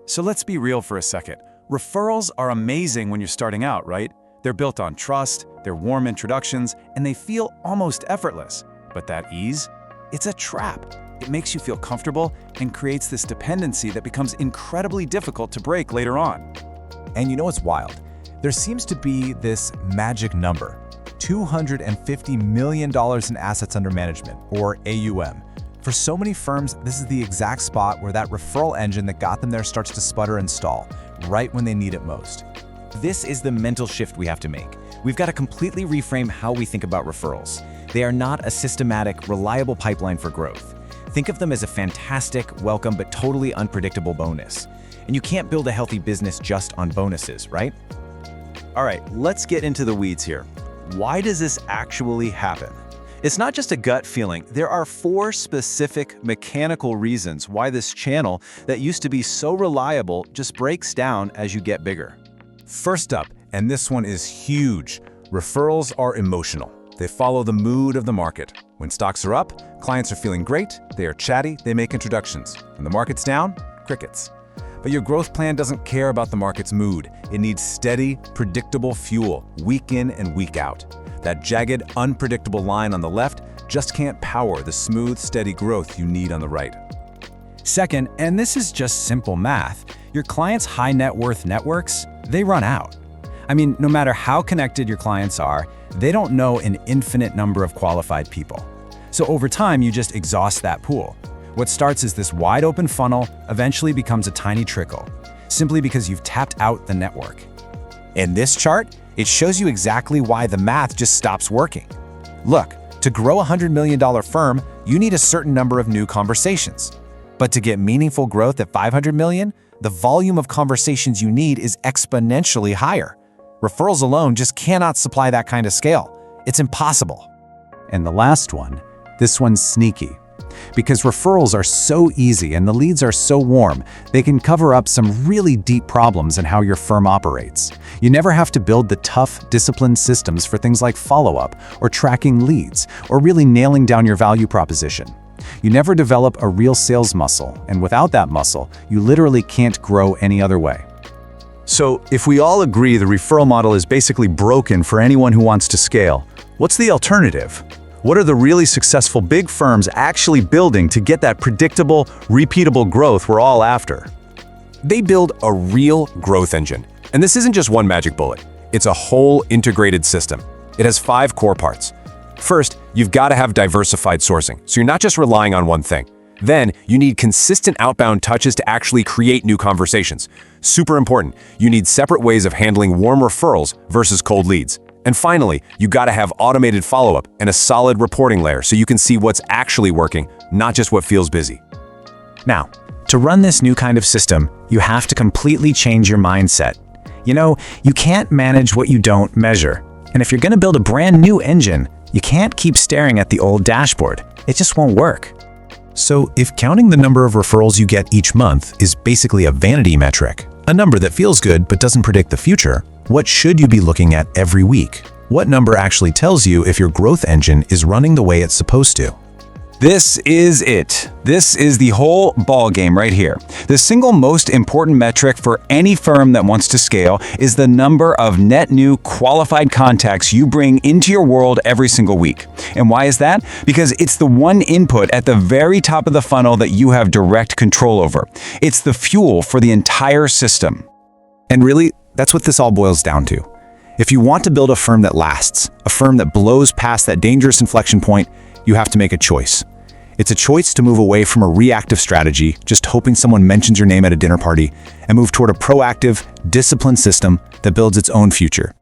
So let's be real for a second. Referrals are amazing when you're starting out, right? They're built on trust, they're warm introductions, and they feel almost effortless. But that ease? It's a trap. It makes you feel comfortable and creates this dependency that becomes incredibly difficult to break later on. And you know what's wild? There seems to be this magic number, $250 million in assets under management, or AUM. For so many firms, this is the exact spot where that referral engine that got them there starts to sputter and stall, right when they need it most. This is the mental shift we have to make. We've got to completely reframe how we think about referrals. They are not a systematic, reliable pipeline for growth. Think of them as a fantastic, welcome, but totally unpredictable bonus. And you can't build a healthy business just on bonuses, right? All right, let's get into the weeds here. Why does this actually happen? It's not just a gut feeling. There are 4 specific mechanical reasons why this channel that used to be so reliable just breaks down as you get bigger. First up, and this one is huge, referrals are emotional. They follow the mood of the market. When stocks are up, clients are feeling great, they are chatty, they make introductions. When the market's down, crickets. But your growth plan doesn't care about the market's mood. It needs steady, predictable fuel, week in and week out. That jagged, unpredictable line on the left just can't power the smooth, steady growth you need on the right. Second, and this is just simple math, your clients' high net worth networks, they run out. I mean, no matter how connected your clients are, they don't know an infinite number of qualified people. So over time, you just exhaust that pool. What starts as this wide open funnel eventually becomes a tiny trickle, simply because you've tapped out the network. In this chart, it shows you exactly why the math just stops working. Look, to grow a $100 million firm, you need a certain number of new conversations. But to get meaningful growth at $500 million, the volume of conversations you need is exponentially higher. Referrals alone just cannot supply that kind of scale. It's impossible. And the last one, this one's sneaky. Because referrals are so easy and the leads are so warm, they can cover up some really deep problems in how your firm operates. You never have to build the tough, disciplined systems for things like follow-up or tracking leads or really nailing down your value proposition. You never develop a real sales muscle, and without that muscle, you literally can't grow any other way. So if we all agree the referral model is basically broken for anyone who wants to scale, what's the alternative? What are the really successful big firms actually building to get that predictable, repeatable growth we're all after? They build a real growth engine. And this isn't just one magic bullet. It's a whole integrated system. It has 5 core parts. First, you've got to have diversified sourcing, so you're not just relying on one thing. Then, you need consistent outbound touches to actually create new conversations. Super important, you need separate ways of handling warm referrals versus cold leads. And finally, you got to have automated follow-up and a solid reporting layer so you can see what's actually working, not just what feels busy. Now, to run this new kind of system, you have to completely change your mindset. You know, you can't manage what you don't measure. And if you're going to build a brand new engine, you can't keep staring at the old dashboard. It just won't work. So if counting the number of referrals you get each month is basically a vanity metric, a number that feels good but doesn't predict the future, what should you be looking at every week? What number actually tells you if your growth engine is running the way it's supposed to? This is it. This is the whole ball game right here. The single most important metric for any firm that wants to scale is the number of net new qualified contacts you bring into your world every single week. And why is that? Because it's the one input at the very top of the funnel that you have direct control over. It's the fuel for the entire system. And really, that's what this all boils down to. If you want to build a firm that lasts, a firm that blows past that dangerous inflection point, you have to make a choice. It's a choice to move away from a reactive strategy, just hoping someone mentions your name at a dinner party, and move toward a proactive, disciplined system that builds its own future.